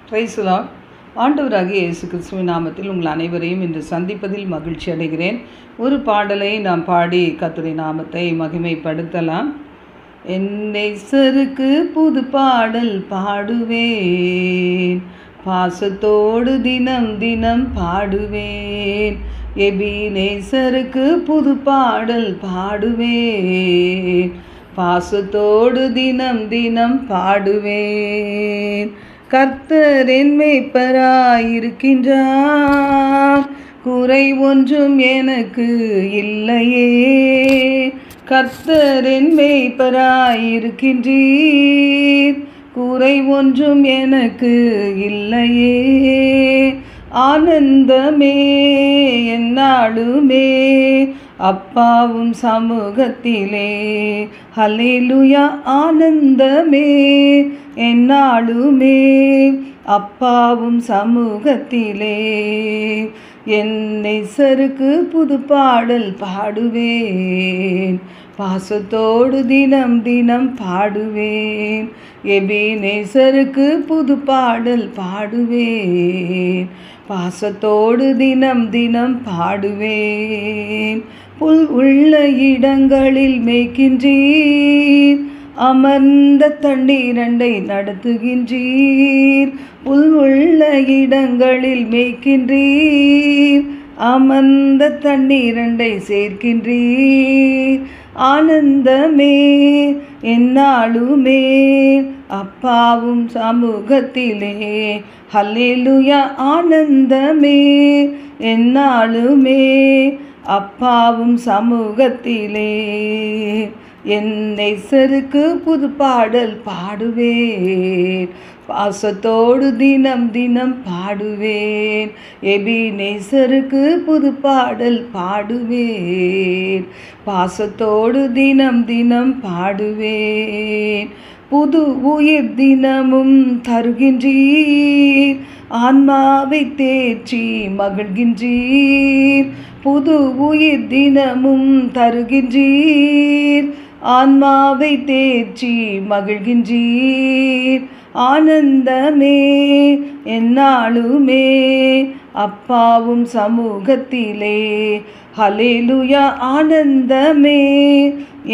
Praise the Lord. ஆண்டவராகிய இயேசு கிறிஸ்துவின் நாமத்தில் உங்கள் அனைவரையும் இன்று சந்திப்பதில் மகிழ்ச்சி அடைகிறேன். ஒரு பாடலை நாம் பாடி கர்த்தருடைய நாமத்தை மகிமைப்படுத்தலாம். என் நேசருக்கு புது பாடல் பாடுவேன், பாசத்தோடு தினம் தினம் பாடுவேன். எபினேசருக்கு புது பாடல் பாடுவேன், பாசத்தோடு தினம் தினம் பாடுவேன். கர்த்தர் என் மேய்ப்பராயிருக்கின்றார், குறை ஒன்றும் எனக்கு இல்லையே. கர்த்தர் என் மேய்ப்பராயிருக்கின்றீர், குறை ஒன்றும் எனக்கு இல்லையே. ஆனந்தமே எந்நாளுமே அப்பாவும் சமூகத்திலே, ஹல்லேலூயா. ஆனந்தமே எந்நாளுமே அப்பாவும் சமூகத்திலே. என் நேசருக்கு புது பாடல் பாடுவேன், பாசத்தோடு தினம் தினம் பாடுவேன். எபினேசருக்கு புது பாடல் பாடுவேன், பாசத்தோடு தினம் தினம் பாடுவேன். புல் உள்ள இடங்களில் மேய்க்கின்றீர், அமர்ந்த தண்ணீரண்டை நடத்துகின்றீர். புல் உள்ள இடங்களில் மேய்க்கின்றீர், அமர்ந்த தண்ணீரண்டை சேர்க்கின்றீர். ஆனந்தமே எந்நாளுமே அப்பாவும் சமூகத்திலே, ஹல்லேலூயா. ஆனந்தமே எந்நாளுமே அப்பாவும் சமூகத்திலே. என் நேசருக்கு புது பாடல் பாடுவேன், பாசத்தோடு தினம் தினம் பாடுவேன். எபினேசருக்கு புது பாடல் பாடுவேன், பாசத்தோடு தினம் தினம் பாடுவேன். புது உயிர் தினமும் தருகின்றீர், ஆன்மாவை தேற்றி மகிழ்கின்றீர். புது உயிர் தினமும் தருகின்றீர், ஆன்மாவை தேற்றி மகிழ்கின்றீர். ஆனந்தமே எந்நாளுமே அப்பாவும் சமூகத்திலே, ஹல்லேலூயா. ஆனந்தமே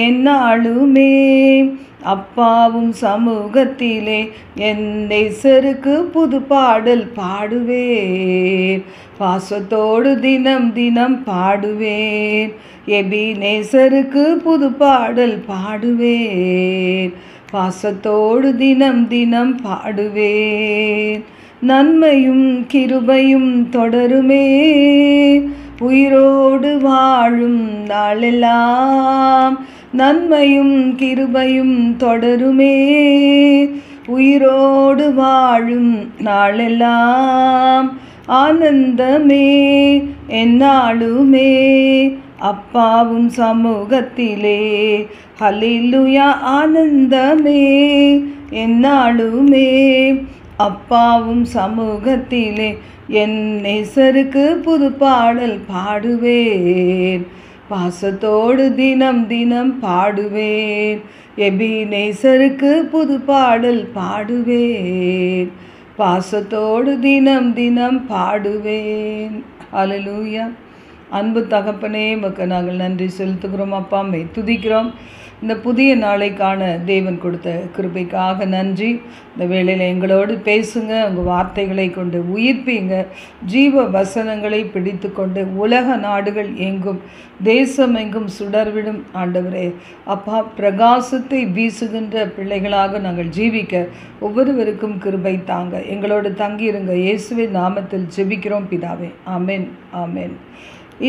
எந்நாளுமே அப்பாவும் சமூகத்திலே. என் நேசருக்கு புது பாடல் பாடுவேன், பாசத்தோடு தினம் தினம் பாடுவேன். எபினேசருக்கு புது பாடல் பாடுவேன், பாசத்தோடு தினம் தினம் பாடுவேன். நன்மையும் கிருபையும் தொடருமே, உயிரோடு வாழும் நாளெல்லாம். நன்மையும் கிருபையும் தொடருமே, உயிரோடு வாழும் நாளெல்லாம். ஆனந்தமே எந்நாளுமே அப்பாவும் சமூகத்திலே, ஹல்லேலூயா. ஆனந்தமே எந்நாளுமே அப்பாவும் சமூகத்திலே. என் நேசருக்கு புது பாடல் பாடுவேன், பாசத்தோடு தினம் தினம் பாடுவேன். எபினேசருக்கு புது பாடல் பாடுவேன், பாசத்தோடு தினம் தினம் பாடுவேன். ஹல்லேலூயா. அன்பு தகப்பனே, உமக்கு நாங்கள் நன்றி செலுத்துகிறோம். அப்பா, மை துதிக்கிறோம். இந்த புதிய நாளைக்கான தேவன் கொடுத்த கிருபைக்காக நன்றி. இந்த வேளையில் எங்களோடு பேசுங்க, உங்கள் வார்த்தைகளை கொண்டு உயிர்ப்பீங்க. ஜீவ வசனங்களை பிடித்து கொண்டு உலக நாடுகள் எங்கும் தேசம் எங்கும் சுடர்விடும் ஆண்டவரே. அப்பா, பிரகாசத்தை வீசுகின்ற பிள்ளைகளாக நாங்கள் ஜீவிக்க ஒவ்வொருவருக்கும் கிருபை தாங்க. எங்களோடு தங்கியிருங்க. இயேசுவின் நாமத்தில் ஜெபிக்கிறோம் பிதாவே, ஆமென், ஆமென்.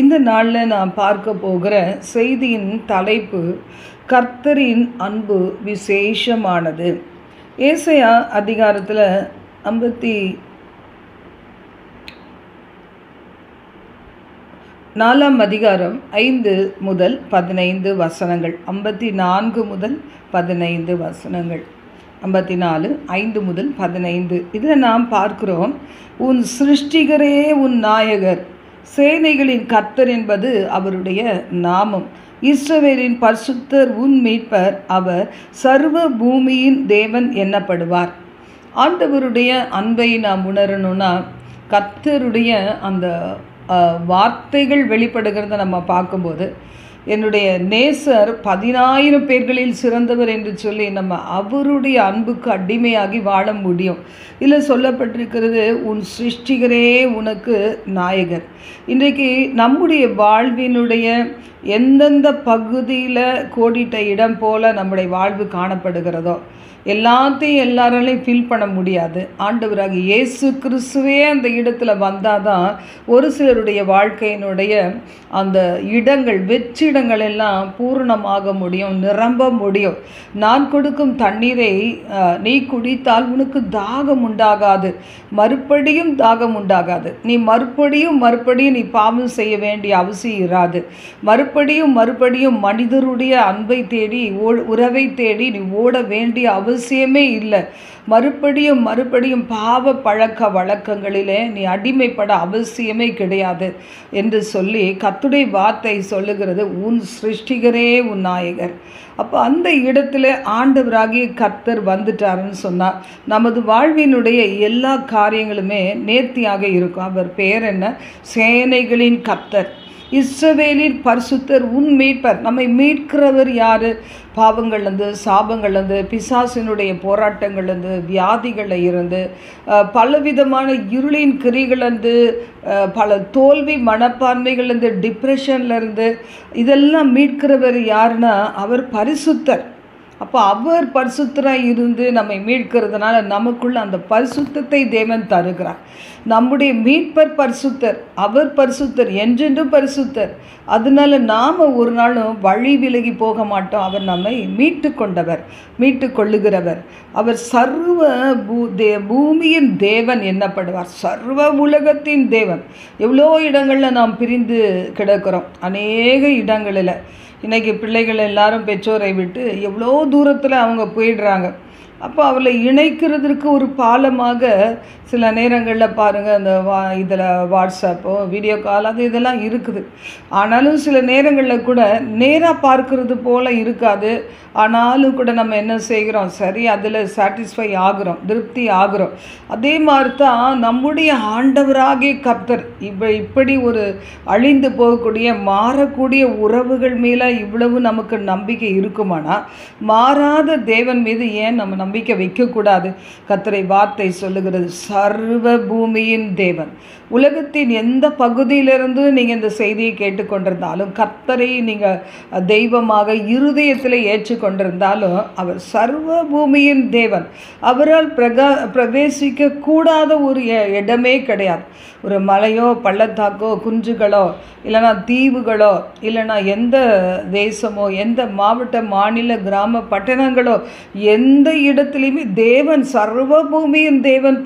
இந்த நாளில் நான் பார்க்க போகிற செய்தியின் தலைப்பு, கர்த்தரின் அன்பு விசேஷமானது. ஏசாயா அதிகாரத்தில் 54 அதிகாரம் 5 முதல் 15 வசனங்கள். 54 முதல் 15 வசனங்கள். 54 5 முதல் 15. இதில் நாம் பார்க்கிறோம், உன் சிருஷ்டிகரே உன் நாயகர், சேனைகளின் கர்த்தர் என்பது அவருடைய நாமம். இஸ்ரவேலின் பரிசுத்தர் உன் மீட்பர், அவர் சர்வ பூமியின் தேவன் என்னப்படுவார். ஆண்டவருடைய அன்பை நாம் உணரணும்னா கர்த்தருடைய அந்த வார்த்தைகள் வெளிப்படுகிறத நம்ம பார்க்கும்போது, என்னுடைய நேசர் 10,000 பேர்களில் சிறந்தவர் என்று சொல்லி நம்ம அவருடைய அன்புக்கு அடிமையாகி வாழ முடியும். இதில் சொல்லப்பட்டிருக்கிறது, உன் சிருஷ்டிகரே உனக்கு நாயகர். இன்றைக்கு நம்முடைய வாழ்வினுடைய எந்தெந்த பகுதியில் கோடிட்ட இடம் போல் நம்முடைய வாழ்வு காணப்படுகிறதோ எல்லாத்தையும் எல்லாராலையும் ஃபில் பண்ண முடியாது. ஆண்டவராக இயேசு கிறிஸ்துவே அந்த இடத்துல வந்தால் தான் ஒரு சிலருடைய வாழ்க்கையினுடைய அந்த இடங்கள் வெற்றிடங்கள் எல்லாம் பூரணமாக முடியும், நிரம்ப முடியும். நான் கொடுக்கும் தண்ணீரை நீ குடித்தால் உனக்கு தாகம் உண்டாகாது, மறுபடியும் தாகம் உண்டாகாது. நீ மறுபடியும் நீ பாவம் செய்ய வேண்டிய அவசியம் இராது. மறுபடியும் மனிதருடைய அன்பை தேடி உறவை தேடி நீ ஓட வேண்டிய அவசியமே இல்லை. மறுபடியும் பாவ பழக்க வழக்கங்களிலே நீ அடிமைப்பட அவசியமே கிடையாது என்று சொல்லி கர்த்தருடைய வார்த்தை சொல்லுகிறது, உன் சிருஷ்டிகரே உன் நாயகர். அப்போ அந்த இடத்துல ஆண்டவராகிய கர்த்தர் வந்துட்டாருன்னு சொன்னால் நமது வாழ்வினுடைய எல்லா காரியங்களுமே நேர்த்தியாக இருக்கும். அவர் பெயர் என்ன? சேனைகளின் கர்த்தர், இஸ்ரவேலின் பரிசுத்தர், உன் மீட்பர். நம்மை மீட்கிறவர் யார்? பாவங்கள்லேருந்து, சாபங்கள்லேருந்து, பிசாசினுடைய போராட்டங்கள்லேருந்து, வியாதிகளில் இருந்து, பலவிதமான இருளின் கிரிகள்லேருந்து, பல தோல்வி மனப்பான்மைகள்லேருந்து, டிப்ரெஷன்லேருந்து இதெல்லாம் மீட்கிறவர் யாருன்னா அவர் பரிசுத்தர். அப்போ அவர் பரிசுத்தராக இருந்து நம்மை மீட்கிறதுனால நமக்குள்ள அந்த பரிசுத்தத்தை தேவன் தருகிறார். நம்முடைய மீட்பர் பரிசுத்தர், அவர் பரிசுத்தர், என்றென்றும் பரிசுத்தர். அதனால நாம் ஒரு நாளும் வழி விலகி போக மாட்டோம். அவர் நம்மை மீட்டு கொள்ளுகிறவர். அவர் சர்வ பூமியின் தேவன் என்னப்படுவார், சர்வ உலகத்தின் தேவன். எவ்வளோ இடங்களில் நாம் பிரிந்து கிடக்கிறோம், அநேக இடங்களில். இன்றைக்கி பிள்ளைகள் எல்லாரும் பெற்றோரை விட்டு எவ்வளோ தூரத்தில் அவங்க போயிடுறாங்க. அப்போ அவளை இணைக்கிறதுக்கு ஒரு பாலமாக சில நேரங்களில் பாருங்கள், அந்த இதில் வாட்ஸ்அப்போ வீடியோ கால் அது இதெல்லாம் இருக்குது. ஆனாலும் சில நேரங்களில் கூட நேராக பார்க்கறது போல் இருக்காது. ஆனாலும் கூட நம்ம என்ன செய்கிறோம், சரி அதில் சாட்டிஸ்ஃபை ஆகிறோம், திருப்தி ஆகிறோம். அதே மாதிரி தான் நம்முடைய ஆண்டவராகிய கர்த்தர் இப்படி ஒரு அழிந்து போகக்கூடிய மாறக்கூடிய உறவுகள் மேலே இவ்வளவு நமக்கு நம்பிக்கை இருக்குமானா மாறாத தேவன் மீது ஏன் நம்ம நம்பிக்கை வைக்கக்கூடாது? கர்த்தரை வார்த்தை சொல்லுகிறது, சர்வ பூமியின் தேவன். உலகத்தின் எந்த பகுதியிலிருந்து நீங்கள் இந்த செய்தியை கேட்டுக்கொண்டிருந்தாலும், கர்த்தரை நீங்கள் தெய்வமாக இருதயத்தில் ஏற்றுக்கொண்டிருந்தாலும், அவர் சர்வ பூமியின் தேவன். அவரால் பிரவேசிக்க கூடாத ஒரு இடமே கிடையாது. ஒரு மலையோ பள்ளத்தாக்கோ குன்றுகளோ இல்லைனா தீவுகளோ இல்லைனா எந்த தேசமோ எந்த மாவட்ட மாநில கிராம பட்டணங்களோ எந்த இடத்துலையுமே தேவன், சர்வ பூமியின் தேவன்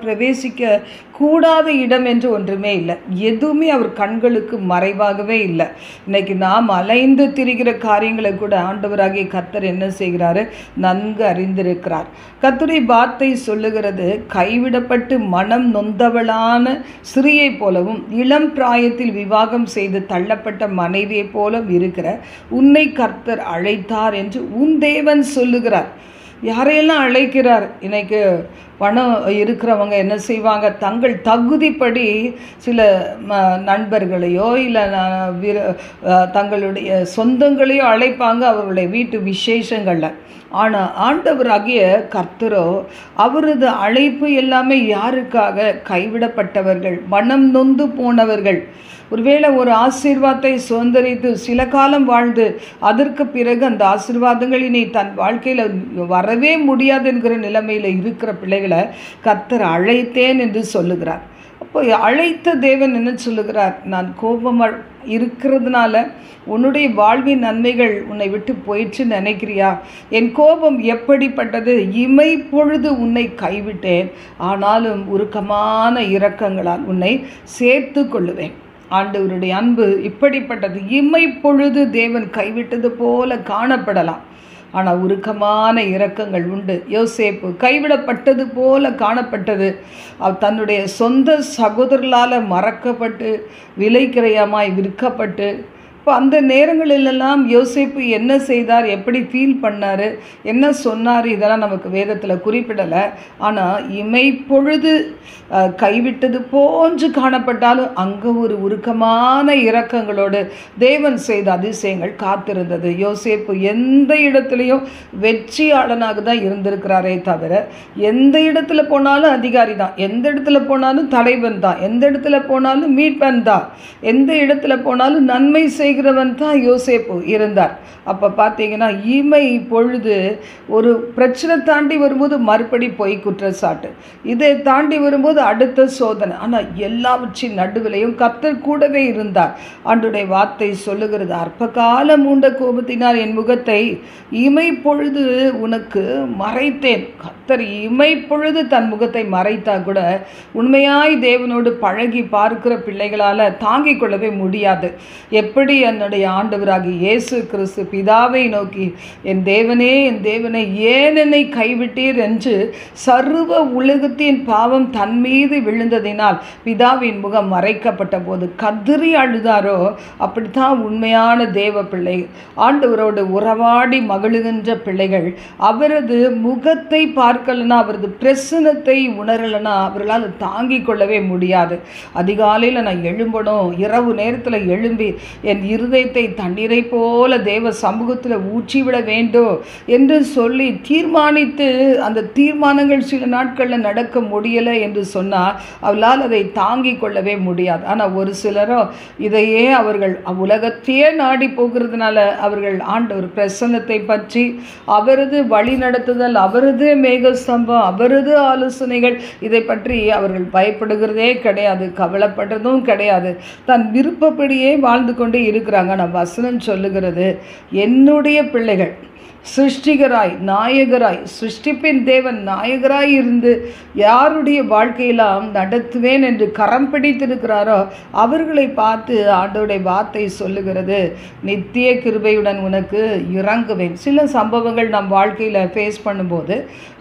பிரவேசிக்க கூடாத இடம் என்று ஒன்றுமே இல்லை. எதுவுமே அவர் கண்களுக்கு மறைவாகவே இல்லை. இன்னைக்கு நாம் அலைந்து திரிகிற காரியங்களை கூட ஆண்டவராகிய கர்த்தர் என்ன செய்கிறாரு? நன்கு அறிந்திருக்கிறார். கர்த்தருடைய வார்த்தை சொல்லுகிறது, கைவிடப்பட்டு மனம் நொந்தவளான ஸ்திரீயை போலவும் இளம் பிராயத்தில் விவாகம் செய்து தள்ளப்பட்ட மனைவியை போலவும் இருக்கிற உன்னை கர்த்தர் அழைத்தார் என்று உன் தேவன் சொல்லுகிறார். யாரையெல்லாம் அழைக்கிறார்? இன்னைக்கு பணம் இருக்கிறவங்க என்ன செய்வாங்க, தங்கள் தகுதிப்படி சில நண்பர்களையோ இல்லை தங்களுடைய சொந்தங்களையோ அழைப்பாங்க அவர்களுடைய வீட்டு விசேஷங்களில். ஆனால் ஆண்டவராகிய கர்த்தரோ அவரது அழைப்பு எல்லாமே யாருக்காக? கைவிடப்பட்டவர்கள், மனம் நொந்து போனவர்கள். ஒருவேளை ஒரு ஆசீர்வாதத்தை சுதந்திரித்து சில காலம் வாழ்ந்து அதற்கு பிறகு அந்த ஆசீர்வாதங்கள் இனி தன் வாழ்க்கையில் வரவே முடியாது என்கிற நிலைமையில் இருக்கிற பிள்ளைகளை கர்த்தர் அழைத்தேன் என்று சொல்லுகிறார். அப்போ அழைத்த தேவன் என்ன சொல்லுகிறார்? நான் கோபமாக இருக்கிறதுனால உன்னுடைய வாழ்வின் நன்மைகள் உன்னை விட்டு போயிடுச்சு நினைக்கிறியா? என் கோபம் எப்படிப்பட்டது? இமை பொழுது உன்னை கைவிட்டேன், ஆனாலும் உருக்கமான இரக்கங்களால் உன்னை சேர்த்து கொள்ளுவேன். ஆண்டவருடைய அன்பு இப்படிப்பட்டது. இமை பொழுது தேவன் கைவிட்டது போல காணப்படலாம், ஆனால் உருக்கமான இரக்கங்கள் உண்டு. யோசேப்பு கைவிடப்பட்டது போல காணப்பட்டது. தன்னுடைய சொந்த சகோதரர்களால் மறக்கப்பட்டு விலைக்கிரயமாய் விற்கப்பட்டு இப்போ அந்த நேரங்களிலெல்லாம் யோசேப்பு என்ன செய்தார், எப்படி ஃபீல் பண்ணார், என்ன சொன்னார், இதெல்லாம் நமக்கு வேதத்தில் குறிப்பிடலை. ஆனால் இமைப்பொழுது கைவிட்டது போன்று காணப்பட்டாலும் அங்கே ஒரு உருக்கமான இரக்கங்களோடு தேவன் செய்த அதிசயங்கள் காத்திருந்தது. யோசேப்பு எந்த இடத்துலையும் வெற்றியாளனாக தான் இருந்திருக்கிறாரே தவிர, எந்த இடத்துல போனாலும் அதிகாரி தான், எந்த இடத்துல போனாலும் தலைவன் தான், எந்த இடத்துல போனாலும் மீட்பன் தான், எந்த இடத்துல போனாலும் நன்மை செய்கிறவன் தான் யோசேப்பு இருந்தார். அப்போ பார்த்தீங்கன்னா இமை பொழுது ஒரு பிரச்சனை தாண்டி வரும்போது மறுபடி பொய் குற்றச்சாட்டு, இதை தாண்டி வரும்போது அடுத்த சோதனை. ஆனால் எல்லாவற்றின் நடுவிலையும் கர்த்தர் கூடவே இருந்தார். ஆண்டவருடைய வார்த்தை சொல்லுகிறது, அற்ப காலம் மூண்ட கோபத்தினால் என் முகத்தை இமை பொழுது உனக்கு மறைத்தேன். கர்த்தர் இமை பொழுது தன் முகத்தை மறைத்தா கூட உண்மையாய் தேவனோடு பழகி பார்க்கிற பிள்ளைகளால் தாங்கிக் கொள்ளவே முடியாது. எப்படி என்னுடைய ஆண்டவராகி இயேசு கிறிஸ்து பிதாவை நோக்கி, என் தேவனே ஏன் என்னை கைவிட்டீர் என்று சர்வ உலகத்தின் பாவம் தன் மீது விழுந்ததினால் பிதாவின் முகம் மறைக்கப்பட்ட போது கதறி அழுதாரோ, அப்படித்தான் உண்மையான தேவ பிள்ளை, ஆண்டவரோடு உறவாடி மகிழுகின்ற பிள்ளைகள் அவரது முகத்தை பார்க்கலனா, அவரது பிரசனத்தை உணரலனா அவர்களால் தாங்கிக் கொள்ளவே முடியாது. அதிகாலையில் நான் எழும்பணும், இரவு நேரத்தில் எழும்பி என் இருதயத்தை தண்ணீரை போல தேவ சமூகத்தில் ஊற்றிவிட வேண்டும் என்று சொல்லி தீர்மானித்து அந்த தீர்மானங்கள் சில நாட்களில் நடக்க முடியலை என்று சொன்னால் அவளால் அதை தாங்கிக் கொள்ளவே முடியாது. ஆனால் ஒரு சிலரோ இதையே அவர்கள் உலகத்தையே நாடி போகிறதுனால அவர்கள் ஆண்டவர் பிரசன்னத்தை பற்றி, அவரது வழி நடத்துதல், அவரது மேகஸ்தம்பம், அவரது ஆலோசனைகள், இதை பற்றி அவர்கள் பயப்படுகிறதே கிடையாது, கவலைப்படுறதும் கிடையாது. தன் விருப்பப்படியே வாழ்ந்து கொண்டு இருக்கிறாங்க. நான் வசனம் சொல்லுகிறது, என்னுடைய பிள்ளைகள் சிருஷ்டிகராய் நாயகராய், சிருஷ்டிப்பின் தேவன் நாயகராய் இருந்து யாருடைய வாழ்க்கையெல்லாம் நடத்துவேன் என்று கரம் பிடித்திருக்கிறாரோ அவர்களை பார்த்து ஆண்டவருடைய வார்த்தை சொல்லுகிறது, நித்திய கிருபையுடன் உனக்கு இறங்குவேன். சில சம்பவங்கள் நம் வாழ்க்கையில் ஃபேஸ் பண்ணும்போது,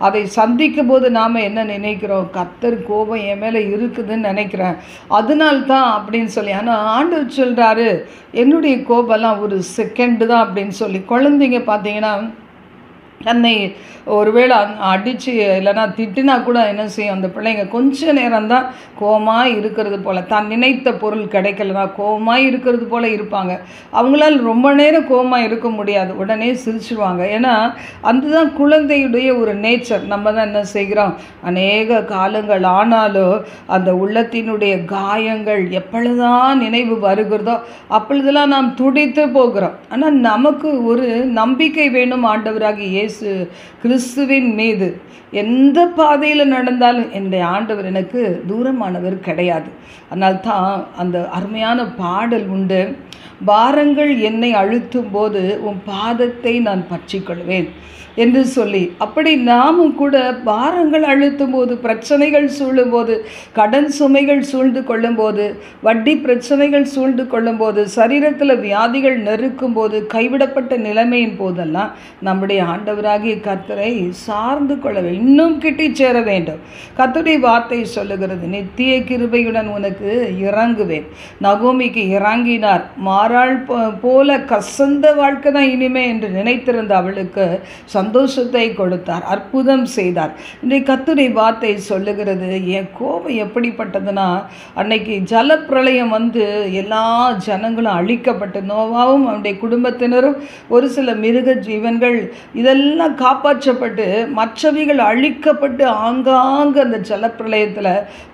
அதை சந்திக்கும் போது நாம் என்ன நினைக்கிறோம், கர்த்தர் கோபம் என் மேலே இருக்குதுன்னு நினைக்கிறேன், அதனால்தான் அப்படின்னு சொல்லி. ஆனால் ஆண்டவர் சொல்கிறாரு, என்னுடைய கோபம்லாம் ஒரு செகண்டு தான் அப்படின்னு சொல்லி. குழந்தைங்க பார்த்தீங்கன்னா தன்னை ஒருவேளை அடித்து இல்லைன்னா திட்டினா கூட என்ன செய்யும், அந்த பிள்ளைங்க கொஞ்ச நேரம்தான் கோபமாக இருக்கிறது போல், தான் நினைத்த பொருள் கிடைக்கலனா கோபமாக இருக்கிறது போல் இருப்பாங்க. அவங்களால் ரொம்ப நேரம் கோபமாக இருக்க முடியாது, உடனே சிரிச்சுடுவாங்க. ஏன்னா அதுதான் குழந்தையுடைய ஒரு நேச்சர். நம்ம தான் என்ன செய்கிறோம், அநேக காலங்கள் ஆனாலும் அந்த உள்ளத்தினுடைய காயங்கள் எப்பொழுதுதான் நினைவு வருகிறதோ அப்பொழுதெல்லாம் நாம் துடித்து போகிறோம். ஆனால் நமக்கு ஒரு நம்பிக்கை வேணும், ஆண்டவராகி இயேசு கிறிஸ்துவின் மீது. எந்த பாதையில் நடந்தாலும் என்னுடைய ஆண்டவர் எனக்கு தூரமானவர் கிடையாது. அதனால்தான் அந்த அருமையான பாடல் உண்டு, பாரங்கள் என்னை அழுத்தும் போது உன் பாதத்தை நான் பற்றிக்கொள்வேன் என்று சொல்லி. அப்படி நாமும் கூட பாரங்கள் அழுத்தும் போது, பிரச்சனைகள் சூழும்போது, கடன் சுமைகள் சூழ்ந்து கொள்ளும்போது, வட்டி பிரச்சனைகள் சூழ்ந்து கொள்ளும்போது, சரீரத்தில் வியாதிகள் நெருக்கும் போது, கைவிடப்பட்ட நிலைமையின் போதெல்லாம் நம்முடைய ஆண்டவராகிய கர்த்தரை சார்ந்து கொள்ள வேண்டும், இன்னும் கிட்டி சேர வேண்டும். கர்த்தருடைய வார்த்தை சொல்லுகிறது, நித்திய கிருபையுடன் உனக்கு இறங்குவேன். நகோமிக்கு இறங்கினார். மாறாள் போல கசந்த வாழ்க்கை தான் இனிமே என்று நினைத்திருந்த அவளுக்கு சந்தோஷத்தை கொடுத்தார், அற்புதம் செய்தார். இன்றைக்கு கர்த்தருடைய வார்த்தை சொல்லுகிறது, என் கோபம் எப்படிப்பட்டதுன்னா, அன்னைக்கு ஜலப்பிரளயம் வந்து எல்லா ஜனங்களும் அழிக்கப்பட்டு, நோவாவும் அவனுடைய குடும்பத்தினரும் ஒரு சில மிருக ஜீவன்கள் இதெல்லாம் காப்பாற்றப்பட்டு மற்றவைகள் அழிக்கப்பட்டு ஆங்காங்கு அந்த ஜலப்பிரளயத்தில்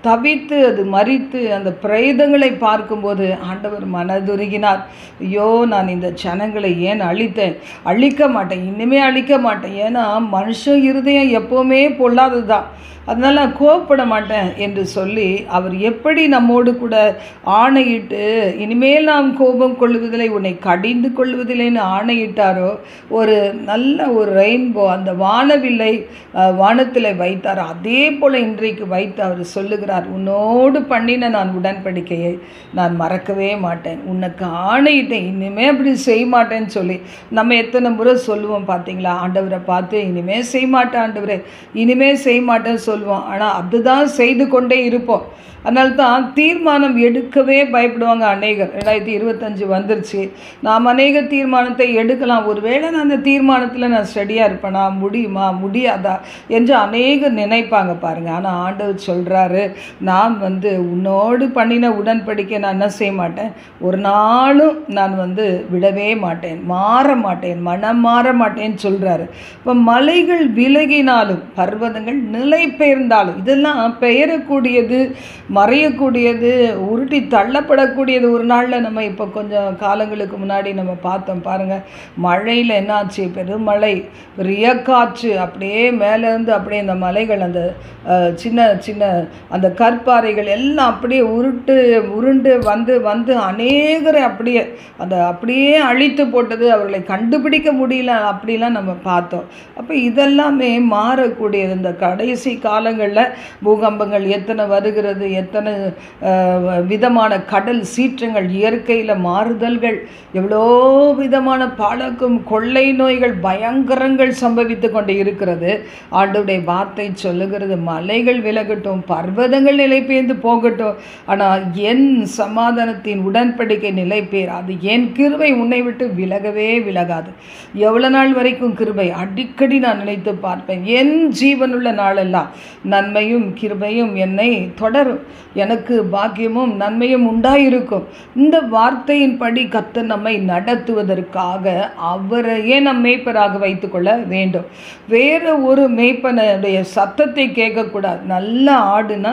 தவித்து அது மரித்து அந்த பிரேதங்களை பார்க்கும்போது ஆண்டவர் மனதுருகினார். ஐயோ, நான் இந்த ஜனங்களை ஏன் அழித்தேன், அழிக்க மாட்டேன், இனிமே அழிக்க மாட்டேன். ஏன்னா மனுஷ இருதயம் எப்போவுமே பொல்லாதது தான், அதனால் நான் கோபப்பட மாட்டேன் என்று சொல்லி அவர் எப்படி நம்மோடு கூட ஆணையிட்டு இனிமேல் நாம் கோபம் கொள்வதில்லை, உன்னை கடிந்து கொள்வதில்லைன்னு ஆணையிட்டாரோ, ஒரு நல்ல ஒரு ரெயின்போ அந்த வானவில்லை வானத்தில் வைத்தார். அதே போல் இன்றைக்கு வைத்து அவர் சொல்லுகிறார், உன்னோடு பண்ணின நான் உடன்படிக்கையை நான் மறக்கவே மாட்டேன், உனக்கு ஆணையிட்டேன், இனிமேல் அப்படி செய்ய மாட்டேன்னு சொல்லி. நம்ம எத்தனை முறை சொல்லுவோம் பார்த்தீங்களா, ஆண்டவரை பார்த்து இனிமேல் செய்ய மாட்டேன் ஆண்டவரே, இனிமேல் செய்ய மாட்டேன்னு சொல்லுவோம். ஆனால் அதுதான் செய்து கொண்டே இருப்போம். அதனால தான் தீர்மானம் எடுக்கவே பயப்படுவாங்க அநேகர். 2025 வந்துருச்சு, நாம் அநேக தீர்மானத்தை எடுக்கலாம், ஒருவேளை நான் அந்த தீர்மானத்தில் நான் ஸ்டடியாக இருப்பேனா, முடியுமா முடியாதா என்று அநேகர் நினைப்பாங்க பாருங்கள். ஆனால் ஆண்டவர் சொல்கிறாரு, நான் உன்னோடு பண்ணின உடன்படிக்கை நான் என்ன செய்ய மாட்டேன், ஒரு நாளும் நான் விடவே மாட்டேன், மாற மாட்டேன், மனம் மாற மாட்டேன்னு சொல்கிறாரு. இப்போ மலைகள் விலகினாலும் பர்வதங்கள் நிலை பெயர்ந்தாலும், இதெல்லாம் பெயரக்கூடியது, மறையக்கூடியது, உருட்டி தள்ளப்படக்கூடியது. ஒரு நாளில் நம்ம இப்போ கொஞ்சம் காலங்களுக்கு முன்னாடி நம்ம பார்த்தோம் பாருங்கள், மழையில் என்னாச்சு, பெருமழை, பெரிய காற்று, அப்படியே மேலேருந்து அப்படியே அந்த மலைகள், அந்த சின்ன சின்ன அந்த கற்பாறைகள் எல்லாம் அப்படியே உருண்டு வந்து அநேகரை அப்படியே அழித்து போட்டது, அவர்களை கண்டுபிடிக்க முடியல, அப்படிலாம் நம்ம பார்த்தோம். அப்போ இதெல்லாமே மாறக்கூடியது. இந்த கடைசி காலங்களில் பூகம்பங்கள் எத்தனை வருகிறது, எத்தனை விதமான கடல் சீற்றங்கள், இயற்கையில் மாறுதல்கள், எவ்வளோ விதமான பழக்கும் கொள்ளை நோய்கள், பயங்கரங்கள் சம்பவித்து கொண்டு இருக்கிறது. ஆண்டவருடைய வார்த்தை சொல்லுகிறது, மலைகள் விலகட்டும், பர்வதங்கள் நிலை பெயர்ந்து போகட்டும், ஆனால் என் சமாதானத்தின் உடன்படிக்கை நிலை பெயராது, என் கிருபை உன்னை விட்டு விலகவே விலகாது. எவ்வளோ நாள் வரைக்கும் கிருபை? அடிக்கடி நான் நினைத்து பார்ப்பேன், என் ஜீவனுள்ள நாளெல்லாம் நன்மையும் கிருபையும் என்னை தொடரும், எனக்கு பாக்கியமும் நன்மையும் உண்டாயிருக்கும். இந்த வார்த்தையின்படி கர்த்தர் நம்மை நடத்துவதற்காக அவரையே நம் மேய்ப்பராக வைத்துக்கொள்ள வேண்டும். வேறு ஒரு மேய்ப்பனுடைய சத்தத்தை கேட்கக்கூடாது. நல்ல ஆடுனா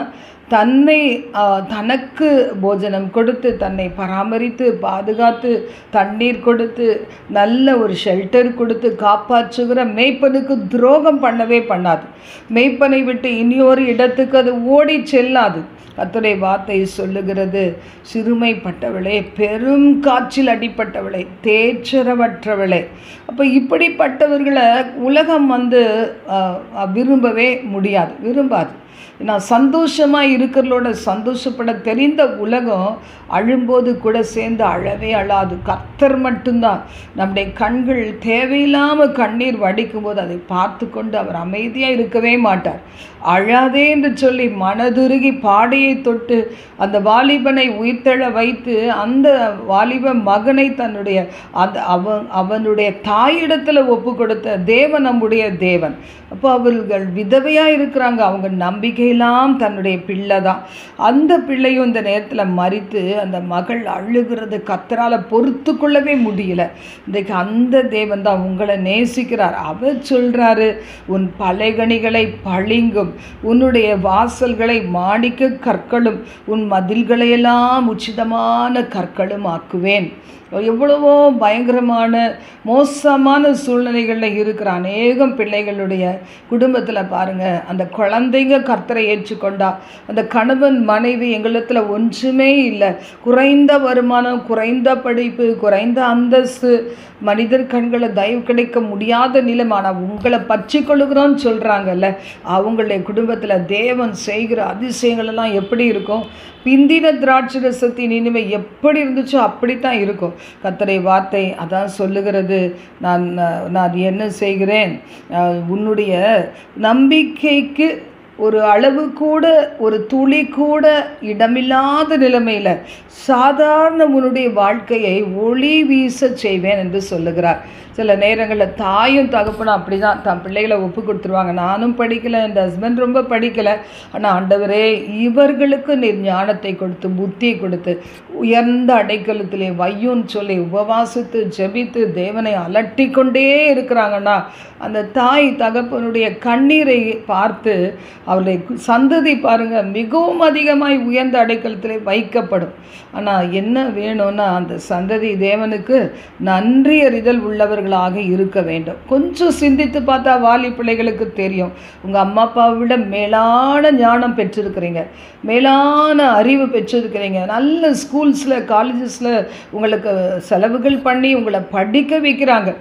தனக்கு போஜனம் கொடுத்து, தன்னை பராமரித்து பாதுகாத்து, தண்ணீர் கொடுத்து, நல்ல ஒரு ஷெல்டர் கொடுத்து காப்பாற்றுகிற மேய்ப்பனுக்கு துரோகம் பண்ணவே பண்ணாது. மேய்ப்பனை விட்டு இனியொரு இடத்துக்கு அது ஓடி செல்லாது. கர்த்தருடைய வார்த்தை சொல்லுகிறது, சிறுமைப்பட்டவளே, பெரும் காற்றில் அடிப்பட்டவளே, தேற்றரவற்றவளே. அப்போ இப்படிப்பட்டவர்களை உலகம் விரும்பவே முடியாது, விரும்பாது. நான் சந்தோஷமாக இருக்கிறதோட சந்தோஷப்பட தெரிந்த உலகம் அழும்போது கூட சேர்ந்து அழவே அழாது. கர்த்தர் மட்டும்தான். நம்முடைய கண்கள் தேவையில்லாமல் கண்ணீர் வடிக்கும் போது அதை பார்த்து கொண்டு அவர் அமைதியாக இருக்கவே மாட்டார். அழாதே என்று சொல்லி மனதுருகி பாடையை தொட்டு அந்த வாலிபனை உயிர்த்தெழ வைத்து, அந்த வாலிப மகனை தன்னுடைய அவனுடைய தாயிடத்தில் ஒப்பு கொடுத்த தேவன் நம்முடைய தேவன். அப்போ அவர்கள் விதவையாக இருக்கிறாங்க, அவங்க நம்பிக்கையெல்லாம் தன்னுடைய பிள்ளை தான். அந்த பிள்ளையும் இந்த நேரத்தில் மரித்து அந்த மகள் அழுகிறது கர்த்தரால் பொறுத்து கொள்ளவே முடியல. இன்றைக்கு அந்த தேவன் தான் உங்களை நேசிக்கிறார். அவர் சொல்கிறாரு, உன் பலைகணிகளை பளிங்கும், உன்னுடைய வாசல்களை மாணிக்க கற்களும், உன் மதில்களையெல்லாம் உச்சிதமான கற்களும் ஆக்குவேன். எவ்வளவோ பயங்கரமான மோசமான சூழ்நிலைகளில் இருக்கிற அநேகம் பிள்ளைகளுடைய குடும்பத்தில் பாருங்கள், அந்த குழந்தைங்க கர்த்தரை ஏற்றுக்கொண்டா, அந்த கணவன் மனைவி எங்களிடத்தில் ஒன்றுமே இல்லை, குறைந்த வருமானம், குறைந்த படிப்பு, குறைந்த அந்தஸ்து, மனிதர் கண்களை தயவு கிடைக்க முடியாத நிலைமை, ஆனால் உங்களை பற்றி கொள்ளுகிறோன்னு சொல்கிறாங்கல்ல, அவங்களுடைய குடும்பத்தில் தேவன் செய்கிற அதிசயங்களெல்லாம் எப்படி இருக்கும்? பிந்தின திராட்சை ரசத்தின் இனிமை எப்படி இருந்துச்சோ அப்படித்தான் இருக்கும். கர்த்தருடைய வார்த்தை அதான் சொல்லுகிறது, நான் என்ன செய்கிறேன், உன்னுடைய நம்பிக்கைக்கு ஒரு அளவு கூட, ஒரு துளி கூட இடமில்லாத நிலைமையில் சாதாரண உன்னுடைய வாழ்க்கையை ஒளி வீச செய்வேன் என்று சொல்லுகிறார். சில நேரங்களில் தாயும் தகப்பனும் அப்படி தான் தன் பிள்ளைகளை ஒப்பு கொடுத்துருவாங்க. நானும் படிக்கலை, என் ஹஸ்பண்ட் ரொம்ப படிக்கலை, ஆனால் ஆண்டவரே இவர்களுக்கு நீர் ஞானத்தை கொடுத்து புத்தியை கொடுத்து உயர்ந்த அடைக்கலத்திலே வையுன்னு சொல்லி உபவாசித்து ஜெபித்து தேவனை அலட்டி கொண்டே இருக்கிறாங்கன்னா, அந்த தாய் தகப்பனுடைய கண்ணீரை பார்த்து அவருடைய சந்ததி பாருங்கள் மிகவும் அதிகமாய் உயர்ந்த அடைக்கலத்திலே வைக்கப்படும். ஆனால் என்ன வேணும்னா, அந்த சந்ததி தேவனுக்கு நன்றி அறிதல் உள்ளவர்களாக இருக்க வேண்டும். கொஞ்சம் சிந்தித்து பார்த்தா வாலி பிள்ளைகளுக்கு தெரியும், உங்கள் அம்மா அப்பாவை விட மேலான ஞானம் பெற்றிருக்கிறீங்க, மேலான அறிவு பெற்றிருக்கிறீங்க, நல்ல ஸ்கூல்ஸில் காலேஜஸில் உங்களுக்கு செலவுகள் பண்ணி உங்களை படிக்க வைக்கிறாங்க.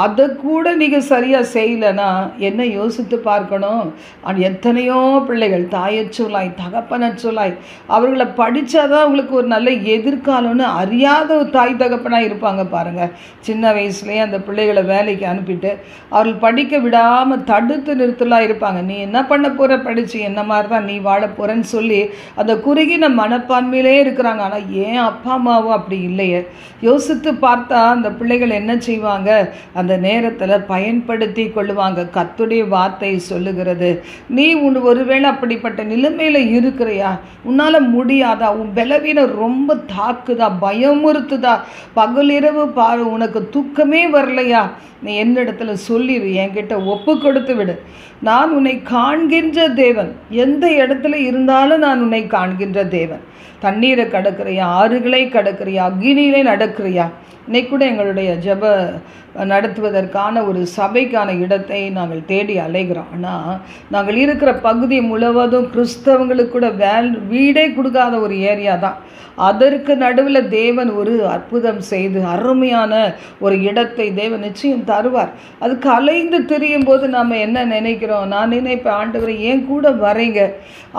அதை கூட நீங்கள் சரியாக செய்யலைன்னா என்ன யோசித்து பார்க்கணும். எத்தனையோ எத்தனையோ பிள்ளைகள் தாயச்சொல்லாய் தகப்பனச்சொல்லாய் அவர்களை படித்தாதான் அவங்களுக்கு ஒரு நல்ல எதிர்காலம்னு அறியாத ஒரு தாய் தகப்பனாக இருப்பாங்க பாருங்கள். சின்ன வயசுலேயே அந்த பிள்ளைகளை வேலைக்கு அனுப்பிட்டு அவர்கள் படிக்க விடாமல் தடுத்து நிறுத்தலாம் இருப்பாங்க. நீ என்ன பண்ண போகிற படித்து, என்ன மாதிரி தான் நீ வாழ போகிறேன்னு சொல்லி அந்த குறுகின மனப்பான்மையிலே இருக்கிறாங்க. ஆனால் ஏன் அப்பா அம்மாவும் அப்படி இல்லையே? யோசித்து பார்த்தா அந்த பிள்ளைகள் என்ன செய்வாங்க? அந்த நேரத்தில் பயன்படுத்தி கொள்ளுவாங்க. கர்த்தருடைய வார்த்தை சொல்லுகிறது, நீ ஒருவேளை அப்படிப்பட்ட நிலைமையில் இருக்கிறியா? உன்னால் முடியாதா? உன் பலவீனம் ரொம்ப தாக்குதா, பயமுறுத்துதா, பகலிரவு பாரு உனக்கு தூக்கமே வரலையா? நீ என்னிடத்துல சொல்லிடு, என்கிட்ட ஒப்பு கொடுத்து விடு. நான் உன்னை காண்கின்ற தேவன். எந்த இடத்துல இருந்தாலும் நான் உன்னை காண்கின்ற தேவன். தண்ணீரை கடக்கிறியா, ஆறுகளை கடக்கிறியா, அக்னியிலே நடக்கிறியா? இன்னைக்கு கூட எங்களுடைய ஜெப நடத்துவதற்கான ஒரு சபைக்கான இடத்தை நாங்கள் தேடி அலைகிறோம். ஆனால் நாங்கள் இருக்கிற பகுதி முழுவதும் கிறிஸ்தவங்களுக்கு கூட வீடே கொடுக்காத ஒரு ஏரியா தான். அதற்கு நடுவில் தேவன் ஒரு அற்புதம் செய்து அருமையான ஒரு இடத்தை தேவன் நிச்சயம் தருவார். அதுக்கு அலைந்து திரியும் போது நாம் என்ன நினைக்கிறோம்? நான் நினைப்பேன், ஆண்டவரை ஏன் கூட வரீங்க,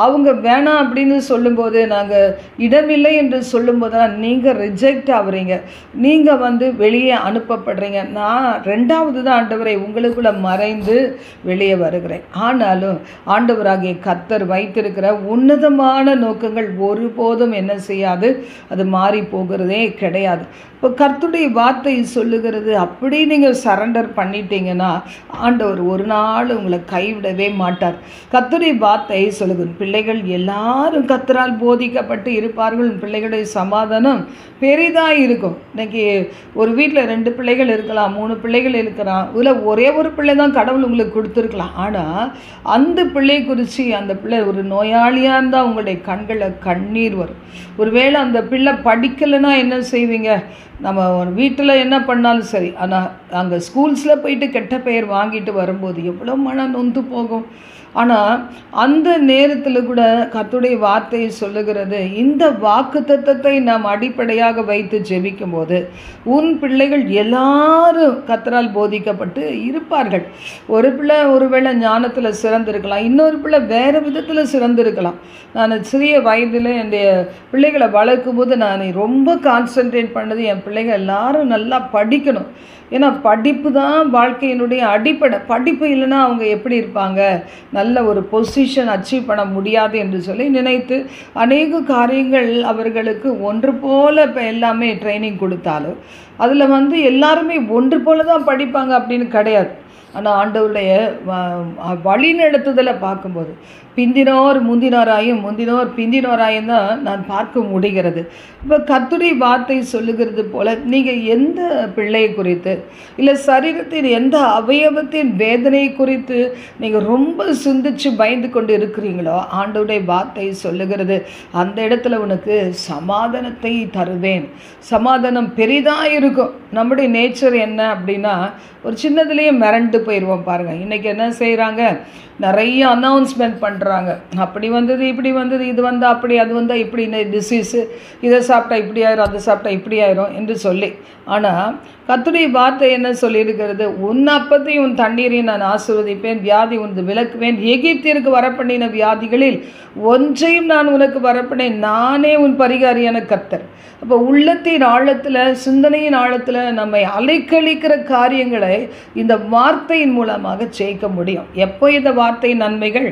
அவங்க வேணாம் அப்படின்னு சொல்லும்போது, நாங்கள் இடமில்லை என்று சொல்லும்போது தான் நீங்கள் ரிஜெக்ட் ஆகுறீங்க, நீங்கள் வெளியே அனுப்பப்படுறீங்க. நான் ரெண்டாவது தான் ஆண்டவரை உங்களுக்குள்ள மறைந்து வெளியே வருகிறேன். ஆனாலும் ஆண்டவராகிய கர்த்தர் வைத்திருக்கிற உன்னதமான நோக்கங்கள் ஒருபோதும் என்ன செய்யாது, அது மாறி போகிறதே கிடையாது. இப்போ கர்த்தருடைய வார்த்தை சொல்லுகிறது, அப்படி நீங்கள் சரண்டர் பண்ணிட்டீங்கன்னா ஆண்டவர் ஒரு நாள் உங்களை கைவிடவே மாட்டார். கர்த்தருடைய வார்த்தை சொல்லுகிறது, பிள்ளைகள் எல்லாரும் கர்த்தரால் போதிக்கப்பட்டு இருப்பார்கள், பிள்ளைகளுடைய சமாதானம் பெரிதாக இருக்கும். இன்னைக்கு ஒரு வீட்டில் 2 பிள்ளைகள் இருக்கலாம், 3 பிள்ளைகள் இருக்கிறான், இல்லை ஒரே ஒரு பிள்ளை தான் கடவுள் உங்களுக்கு கொடுத்துருக்கலாம். ஆனால் அந்த பிள்ளை குறித்து அந்த பிள்ளை ஒரு நோயாளியாக இருந்தால் உங்களுடைய கண்களில் கண்ணீர் வரும். ஒருவேளை அந்த பிள்ளை படிக்கலைன்னா என்ன செய்வீங்க? நம்ம வீட்டில் என்ன பண்ணாலும் சரி, ஆனால் அங்கே ஸ்கூல்ஸில் போயிட்டு கெட்ட பெயர் வாங்கிட்டு வரும்போது எவ்வளோ மன நொந்து போகும். ஆனால் அந்த நேரத்தில் கூட கர்த்தருடைய வார்த்தையை சொல்லுகிறது, இந்த வாக்குத்தத்தத்தை நாம் அடிப்படையாக வைத்து ஜெபிக்கும் போது உன் பிள்ளைகள் எல்லாரும் கர்த்தரால் போதிக்கப்பட்டு இருப்பார்கள். ஒரு பிள்ளை ஒருவேளை ஞானத்தில் சிறந்திருக்கலாம், இன்னொரு பிள்ளை வேறு விதத்தில் சிறந்திருக்கலாம். நான் சிறிய வயதில் என்னுடைய பிள்ளைகளை வளர்க்கும் போது நான் ரொம்ப கான்சன்ட்ரேட் பண்ணது, என் பிள்ளைகள் எல்லாரும் நல்லா படிக்கணும். ஏன்னா படிப்பு தான் வாழ்க்கையினுடைய அடிப்படை. படிப்பு இல்லைன்னா அவங்க எப்படி இருப்பாங்க? நல்ல ஒரு பொசிஷன் அச்சீவ் பண்ண முடியாது என்று சொல்லி நினைத்து அநேக காரியங்கள் அவர்களுக்கு ஒன்று போல் இப்போ எல்லாமே ட்ரைனிங் கொடுத்தாலும் அதில் எல்லாருமே ஒன்று போல தான் படிப்பாங்க அப்படின்னு கிடையாது. ஆனால் ஆண்டவருடைய வழி நடத்துதலை பார்க்கும்போது பிந்தினோர் முந்தினோராயும் முந்தினோர் பிந்தினோராயும் தான் நான் பார்க்க முடிகிறது. இப்போ கர்த்தருடைய வார்த்தை சொல்லுகிறது போல் நீங்கள் எந்த பிள்ளையை குறித்து, இல்லை சரீரத்தின் எந்த அவயவத்தின் வேதனை குறித்து நீங்கள் ரொம்ப சிந்திச்சு பயந்து கொண்டு இருக்கிறீங்களோ, ஆண்டவருடைய வார்த்தை சொல்லுகிறது, அந்த இடத்துல உனக்கு சமாதானத்தை தருவேன். சமாதானம் பெரிதாக இருக்கும். நம்முடைய நேச்சர் என்ன அப்படின்னா, ஒரு சின்னதுலேயே மிரண்டு போயிடுவோம் பாருங்கள். இன்றைக்கி என்ன செய்கிறாங்க? நிறைய அனௌன்ஸ்மெண்ட் பண்ணுறாங்க. அப்படி வந்தது, இப்படி வந்தது, இது வந்தால் அப்படி, அது வந்தால் இப்படி, டிசீஸு, இதை சாப்பிட்டா இப்படி ஆயிரும், அதை சாப்பிட்டா இப்படி ஆயிரும் என்று சொல்லி. ஆனால் கர்த்தருடைய வார்த்தை என்ன சொல்லியிருக்கிறது? உன் அப்பத்தையும் உன் தண்ணீரையும் நான் ஆசீர்வதிப்பேன், வியாதி உனது விலக்குவேன், எகிப்திற்கு வரப்பண்ணின வியாதிகளில் ஒன்றையும் நான் உனக்கு வரப்பண்ணேன், நானே உன் பரிகாரியான கர்த்தர். அப்போ உள்ளத்தின் ஆழத்தில், சிந்தனையின் ஆழத்தில் நம்மை அலைக்கழிக்கிற காரியங்களை இந்த வார்த்தையின் மூலமாக ஜெயிக்க முடியும். எப்போ இந்த வார்த்தையின் நன்மைகள்?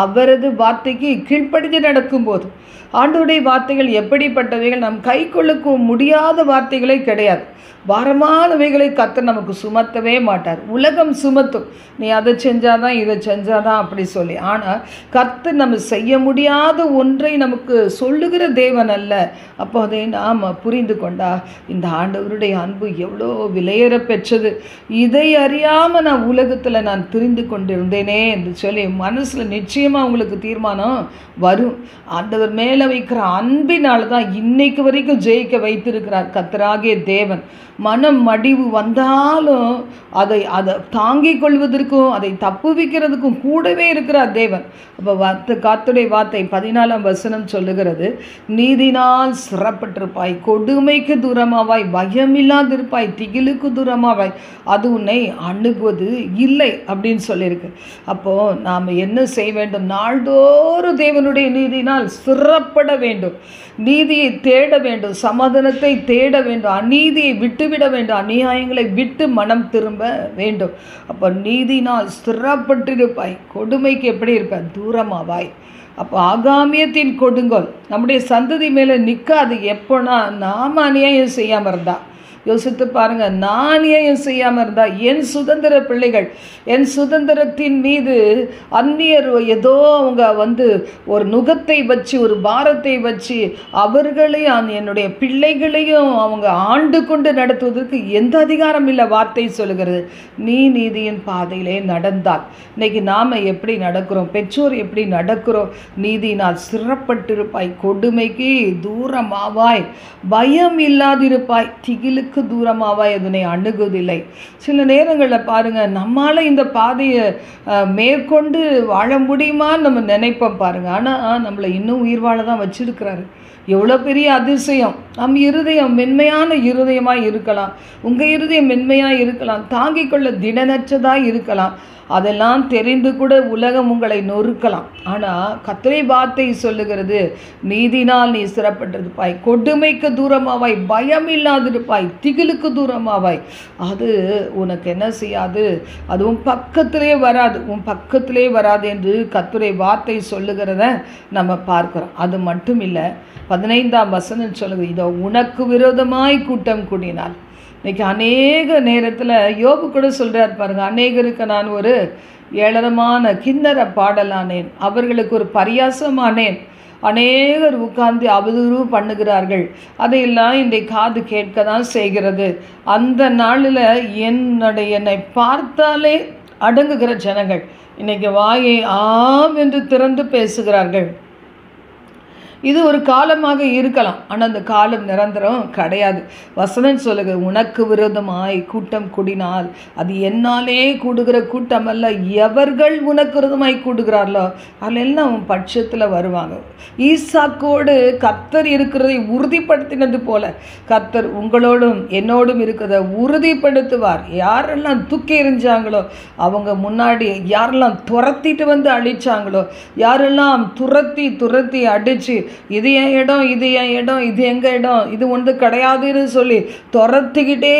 அவரது வார்த்தைக்கு கீழ்ப்படிந்து நடக்கும்போது. ஆண்டவருடைய வார்த்தைகள் எப்படிப்பட்டவைகள்? நம் கை கொள்ள முடியாத வார்த்தைகளே கிடையாது. பாரமானவைகளை கர்த்தர் நமக்கு சுமத்தவே மாட்டார். உலகம் சுமத்தும், நீ அதை செஞ்சாதான் இதை செஞ்சாதான் அப்படி சொல்லி. ஆனால் கர்த்தர் நம்ம செய்ய முடியாத ஒன்றை நமக்கு சொல்லுகிற தேவன் அல்ல. அப்போ அதை நாம் புரிந்து கொண்டா, இந்த ஆண்டவருடைய அன்பு எவ்வளோ விலையேற பெற்றது, இதை அறியாமல் நான் உலகத்தில் நான் திரிந்து கொண்டிருந்தேனே என்று சொல்லி மனசில் நிச்சயமாக உங்களுக்கு தீர்மானம் வரும். ஆண்டவர் மேலே வைக்கிற அன்பினால் தான் இன்னைக்கு வரைக்கும் ஜெயிக்க வைத்திருக்கிறார் கர்த்தராகிய தேவன். மனம் மடிவு வந்தாலும் அதை தாங்கிக் கொள்வதற்கும் அதை தப்புவிக்கிறதுக்கும் கூடவே இருக்கிறார் தேவன். அப்போ கர்த்தருடைய வார்த்தை 14ஆம் வசனம் சொல்லுகிறது, நீதினால் சிறப்பட்டிருப்பாய், கொடுமைக்கு தூரமாவாய், பயமில்லாதிருப்பாய், திகிலுக்கு தூரமாவாய், அது உன்னை அணுகுவது இல்லை அப்படின்னு சொல்லியிருக்கு. அப்போது நாம் என்ன செய்ய வேண்டும்? நாள்தோறும் தேவனுடைய நீதினால் சிறப்பட வேண்டும், நீதியை தேட வேண்டும், சமாதானத்தை தேட வேண்டும், அநீதியை விட்டுவிட வேண்டும், அநியாயங்களை விட்டு மனம் திரும்ப வேண்டும். அப்போ நீதினால் ஸ்திரப்பட்டிருப்பாய், கொடுமைக்கு எப்படி இருப்பாய்? தூரமாவாய். அப்போ ஆகாமியத்தின் கொடுங்கோல் நம்முடைய சந்ததி மேலே நிற்காது. எப்போனா நாம் அநியாயம் செய்யாமல் இருந்தா. யோசித்து பாருங்கள், நான் அநியாயம் செய்யாமல் இருந்தால் என் சுதந்திர பிள்ளைகள், என் சுதந்திரத்தின் மீது அந்நியர் ஏதோ அவங்க ஒரு நுகத்தை வச்சு ஒரு பாரத்தை வச்சு அவர்களையும் என்னுடைய பிள்ளைகளையும் அவங்க ஆண்டு கொண்டு நடத்துவதற்கு எந்த அதிகாரம் இல்லை. வார்த்தை சொல்லுகிறது, நீ நீதியின் பாதையிலே நடந்தால். இன்னைக்கு நாம் எப்படி நடக்கிறோம்? பெற்றோர் எப்படி நடக்கிறோம்? நீதியினால் சிறப்பட்டிருப்பாய், கொடுமைக்கு தூரமாவாய், பயம் இல்லாதிருப்பாய், திகிலுக்கு தூரமாவாய், அதனை அணுகுவதில்லை. சில நேரங்களில் பாருங்கள், நம்மளால் இந்த பாதையை மேற்கொண்டு வாழ முடியுமான்னு நம்ம நினைப்போம் பாருங்கள். ஆனால் நம்மளை இன்னும் உயிர் வாழ தான் வச்சிருக்கிறாரு. எவ்வளோ பெரிய அதிசயம்! நம் இருதயம் மென்மையான இருதயமாக இருக்கலாம், உங்கள் இருதயம் மென்மையாக இருக்கலாம், தாங்கிக் கொள்ள திடனற்றதாக இருக்கலாம், அதெல்லாம் தெரிந்து கூட உலகம் உங்களை நொறுக்கலாம். ஆனால் கர்த்தருடைய வார்த்தை சொல்லுகிறது, நீதினால் நீ சிறப்பட்டிருப்பாய், கொடுமைக்கு தூரமாவாய், பயம் இல்லாதிருப்பாய், திகிலுக்கு தூரமாவாய். அது உனக்கு என்ன செய்யாது? அது உன் பக்கத்திலே வராது, உன் பக்கத்திலே வராது என்று கர்த்தருடைய வார்த்தை சொல்லுகிறத நம்ம பார்க்கிறோம். அது மட்டும் இல்லை, 15ஆம் வசனம் சொல்லுது, இதோ உனக்கு விரோதமாய் கூட்டம் கூடினால். இன்றைக்கி அநேக நேரத்தில் யோபு கூட சொல்கிறார் பாருங்கள், அநேகருக்கு நான் ஒரு ஏளனமான கிண்ணற பாடலானேன், அவர்களுக்கு ஒரு பரியாசமானேன், அநேகர் உட்கார்ந்து அவதூறு பண்ணுகிறார்கள், அதையெல்லாம் இந்த காது கேட்க தான் செய்கிறது. அந்த நாளில் என்னை பார்த்தாலே அடங்குகிற ஜனங்கள் இன்றைக்கி வாயை ஆம் என்று திறந்து பேசுகிறார்கள். இது ஒரு காலமாக இருக்கலாம், ஆனால் அந்த காலம் நிரந்தரம் கிடையாது. வசனம் சொல்லுங்க, உனக்கு விரோதமாய் கூட்டம் கூடினால் அது என்னாலே கூடுகிற கூட்டம் அல்ல, எவர்கள் உனக்கு விரோதமாய் கூடுகிறார்களோ அதெல்லாம் உன் பட்சத்தில் வருவாங்க. ஈசாக்கோடு கர்த்தர் இருக்கிறதை உறுதிப்படுத்தினது போல கர்த்தர் உங்களோடும் என்னோடும் இருக்கிறத உறுதிப்படுத்துவார். யாரெல்லாம் தூக்கி எறிஞ்சாங்களோ அவங்க முன்னாடி, யாரெல்லாம் துரத்திட்டு வந்து அழிச்சாங்களோ, யாரெல்லாம் துரத்தி அடித்து இது என் இடம், இது என் இடம், இது எங்கள் இடம், இது ஒன்று கிடையாதுன்னு சொல்லி துரத்திக்கிட்டே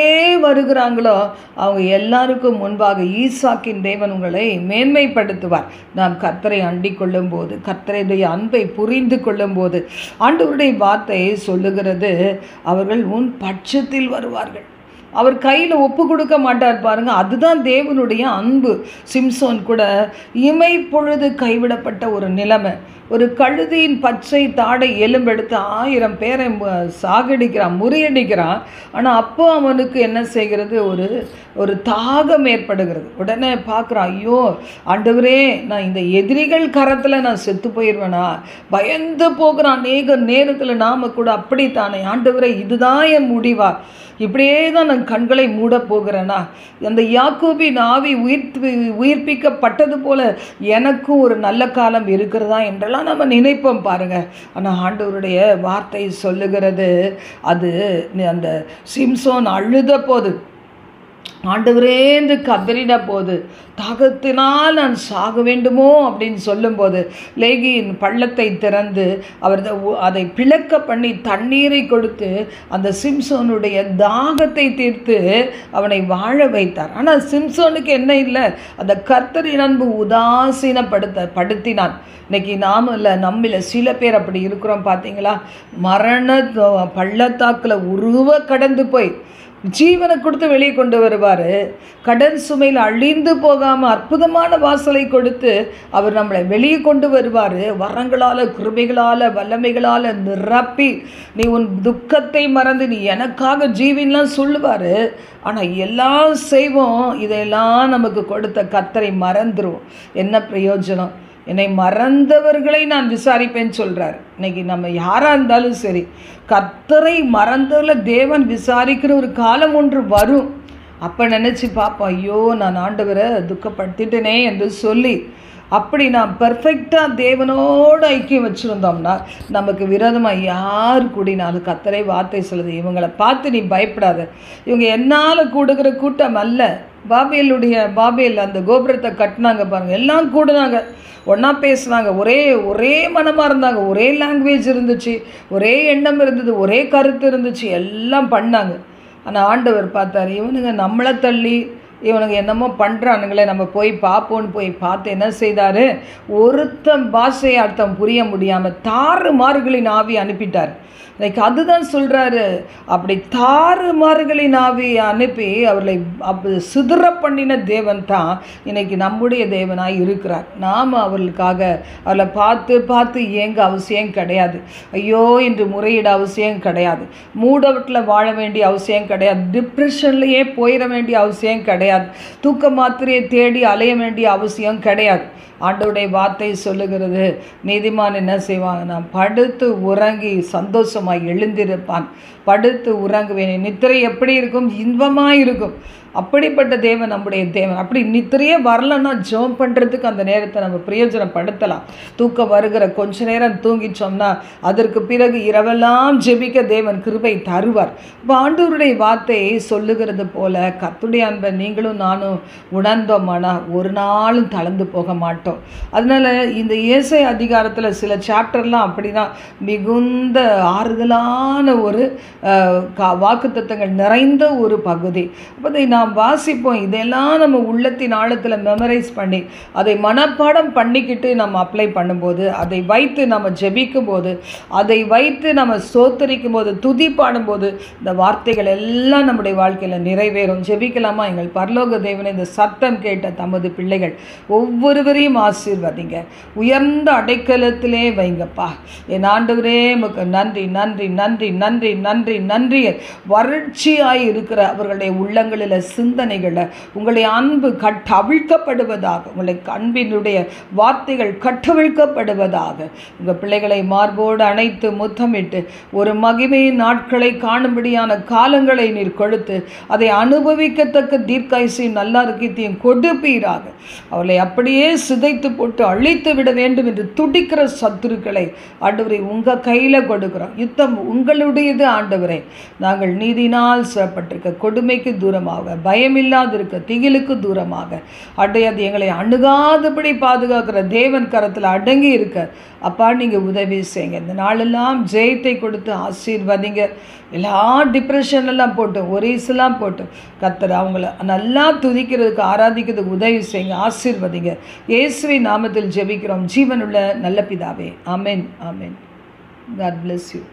வருகிறாங்களோ அவங்க எல்லாருக்கும் முன்பாக ஈசாக்கின் தேவன் உங்களை மேன்மைப்படுத்துவார். நாம் கர்த்தரை அண்டிக் கொள்ளும் போது, கர்த்தருடைய அன்பை புரிந்து கொள்ளும் போது, ஆண்டவருடைய வார்த்தை சொல்லுகிறது, அவர்கள் உன் பட்சத்தில் வருவார்கள். அவர் கையில் ஒப்பு கொடுக்க மாட்டார் பாருங்கள், அதுதான் தேவனுடைய அன்பு. சிம்சோன் கூட இமை பொழுது கைவிடப்பட்ட ஒரு நிலைமை, ஒரு கழுதியின் பச்சை தாடை எலும்பெடுத்து 1000 பேரை சாகடிக்கிறான், முறியடிக்கிறான். ஆனால் அப்போ அவனுக்கு என்ன செய்கிறது? ஒரு தாகம் ஏற்படுகிறது. உடனே பார்க்குறான், ஐயோ ஆண்டவரே, நான் இந்த எதிரிகள் கரத்தில் நான் செத்து போயிடுவேனா? பயந்து போகிறான். அநேக நேரத்தில் நாம் கூட அப்படித்தானே, ஆண்டவரே இதுதான் என் முடிவா? இப்படியே தான் நான் கண்களை மூட போகிறேனா? அந்த யாக்கோபின் ஆவி உயிர்ப்பிக்கப்பட்டது போல எனக்கும் ஒரு நல்ல காலம் இருக்கிறதா என்றெல்லாம் நம்ம நினைப்போம் பாருங்கள். ஆனால் ஆண்டவருடைய வார்த்தை சொல்லுகிறது, அது அந்த சிம்சோன் அழுத போது, ஆண்டவரே என்று கதறின போது, தாகத்தினால் நான் சாக வேண்டுமோ அப்படின்னு சொல்லும்போது லேகியின் பள்ளத்தை திறந்து அவர் அதை பிளக்க பண்ணி தண்ணீரை கொடுத்து அந்த சிம்சோனுடைய தாகத்தை தீர்த்து அவனை வாழ வைத்தார். ஆனால் சிம்சோனுக்கு என்ன இல்லை? அந்த கர்த்தரின் அன்பு உதாசீனப்படுத்தினான். இன்றைக்கி நாம் இல்லை, நம்மள சில பேர் அப்படி இருக்கிறோம் பார்த்தீங்களா? மரண பள்ளத்தாக்கில் கடந்து போய் ஜீவனை கொடுத்து வெளியே கொண்டு வருவார். கடன் சுமையில் அழிந்து போகாமல் அற்புதமான வாசலை கொடுத்து அவர் நம்மளை வெளியே கொண்டு வருவார். வரங்களால், கிருபைகளால், வல்லமைகளால் நிரப்பி நீ உன் துக்கத்தை மறந்து நீ எனக்காக ஜீவின்லாம் சொல்லுவார். ஆனால் எல்லாம் செய்வோம், இதெல்லாம் நமக்கு கொடுத்த கர்த்தரை மறந்துடும். என்ன பிரயோஜனம்? என்னை மறந்தவர்களை நான் விசாரிப்பேன்னு சொல்கிறார். இன்னைக்கு நம்ம யாராக இருந்தாலும் சரி, கர்த்தரை மறந்ததில் தேவன் விசாரிக்கிற ஒரு காலம் ஒன்று வரும். அப்போ நினச்சி பார்ப்போம், ஐயோ நான் ஆண்டவரை துக்கப்படுத்திட்டேனே என்று சொல்லி அப்படி நான் பெர்ஃபெக்டாக தேவனோடு ஐக்கியம் வச்சுருந்தோம்னா நமக்கு விரோதமாக யார் கூடினாலும் கர்த்தரை வார்த்தை சொல்லுது, இவங்களை பார்த்து நீ பயப்படாத, இவங்க என்னால் கூடுகிற கூட்டம் அல்ல. பாபேல் அந்த கோபுரத்தை கட்டினாங்க பாருங்கள், எல்லாம் கூடுனாங்க, ஒன்றா பேசுனாங்க, ஒரே மனமாக இருந்தாங்க, ஒரே லாங்குவேஜ் இருந்துச்சு, ஒரே எண்ணம் இருந்தது, ஒரே கருத்து இருந்துச்சு, எல்லாம் பண்ணாங்க. ஆனால் ஆண்டவர் பார்த்தார், இவனுங்க நம்மளை தள்ளி இவனுங்க என்னமோ பண்ணுறானுங்களே, நம்ம போய் பார்ப்போன்னு போய் பார்த்து என்ன செய்தார், ஒருத்தன் பாஷையை அர்த்தம் புரிய முடியாமல் தாறுமாறுகளின் ஆவி அனுப்பிட்டார். இன்னைக்கு அதுதான் சொல்கிறாரு, அப்படி தாறுமாறுகளின் ஆவியை அனுப்பி அவர்களை சிதற பண்ணின தேவன் தான் இன்னைக்கு நம்முடைய தேவனாய் இருக்கிறார். நாம் அவர்களுக்காக அவளை பார்த்து ஏங்க அவசியம் கிடையாது, ஐயோ என்று முறையிட அவசியம் கிடையாது, மூடவட்டில் வாழ வேண்டிய அவசியம் கிடையாது, டிப்ரெஷன்லேயே போயிட வேண்டிய அவசியம் கிடையாது, தூக்க மாத்திரையை தேடி அலைய வேண்டிய அவசியம் கிடையாது. ஆண்டவருடைய வார்த்தை சொல்லுகிறது, நீதிமான் என்ன செய்வாங்க, நான் படுத்து உறங்கி சந்தோஷமாக எழுந்திருப்பான், படுத்து உறங்குவேன், நித்திரை எப்படி இருக்கும், இன்பமாக இருக்கும். அப்படிப்பட்ட தேவன் நம்முடைய தேவன். அப்படி நித்திரையே வரலன்னா ஜெபம் பண்ணுறதுக்கு அந்த நேரத்தை நம்ம பிரயோஜனப்படுத்தலாம். தூக்கம் வருகிற கொஞ்ச நேரம் தூங்கிச்சோம்னா அதற்கு பிறகு இரவெல்லாம் ஜெபிக்க தேவன் கிருபை தருவார். இப்போ ஆண்டவருடைய வார்த்தையை சொல்லுகிறது போல கர்த்தருடைய அன்பை நீங்களும் நானும் உணர்ந்தோம்னா ஒரு நாளும் தளர்ந்து போக மாட்டோம். அதனால் இந்த ஏசாயா அதிகாரத்தில் சில சாப்டர்லாம் அப்படி தான் மிகுந்த ஆறுதலான ஒரு வாக்குத்தத்தங்கள் நிறைந்த ஒரு பகுதி. அப்போ அதை நாம் வாசிப்போம், இதெல்லாம் நம்ம உள்ளத்தின் ஆழத்தில் மெமரைஸ் பண்ணி அதை மனப்பாடம் பண்ணிக்கிட்டு நம்ம அப்ளை பண்ணும்போது, அதை வைத்து நம்ம ஜெபிக்கும் போது, அதை வைத்து நம்ம ஸ்தோத்தரிக்கும் போது, துதி பாடும்போது இந்த வார்த்தைகள் எல்லாம் நம்முடைய வாழ்க்கையில் நிறைவேறும். ஜெபிக்கலாமா? எங்கள் பரலோக தேவனை, இந்த சத்தம் கேட்ட தமது பிள்ளைகள் ஒவ்வொருவரையும் ஆசீர்வதிங்க, உயர்ந்த அடைக்கலத்திலே வைங்கப்பா. என் ஆண்டவரே உமக்கு நன்றி நன்றி நன்றி நன்றி நன்றி நன்றி. வறட்சியாய் இருக்கிற அவர்களுடைய உள்ளங்களில் சிந்தனைகளை உங்களுடைய அன்பு கட்டவிழ்க்கப்படுவதாக, உங்களுடைய அன்பினுடைய வார்த்தைகள் கட்டவிழ்க்கப்படுவதாக. உங்கள் பிள்ளைகளை மார்போடு அணைத்து முத்தமிட்டு ஒரு மகிமையின் நாட்களை காணும்படியான காலங்களை நீர் கொடுத்து அதை அனுபவிக்கத்தக்க தீர்க்காயுசையும் நல்லாரோக்கியத்தையும் கொடுப்பீராக. அவளை அப்படியே சிதைத்து போட்டு அழித்து விட வேண்டும் என்று துடிக்கிற சத்துருக்களை ஆண்டவரை உங்கள் கையில் கொடுக்குறோம். யுத்தம் உங்களுடையது ஆண்டவரே. நாங்கள் நீதினால் சிறப்பட்டிருக்க, கொடுமைக்கு தூரமாக, பயமில்லாது இருக்க, திகிலுக்கு தூரமாக, அது எங்களை அணுகாதபடி பாதுகாக்கிற தேவன் கரத்தில் அடங்கி இருக்க அப்பா நீங்கள் உதவி செய்யுங்க. இந்த நாளெல்லாம் ஜெயத்தை கொடுத்து ஆசீர்வதிங்க. எல்லா டிப்ரெஷன்லாம் போட்டு ஒரேஸ்லாம் போட்டு கர்த்தர் அவங்கள நல்லா துதிக்கிறதுக்கு ஆராதிக்கிறதுக்கு உதவி செய்யுங்க, ஆசீர்வதிங்க. இயேசுவின் நாமத்தில் ஜெபிக்கிறோம் ஜீவனுள்ள நல்ல பிதாவே. ஆமென் ஆமென். God bless you.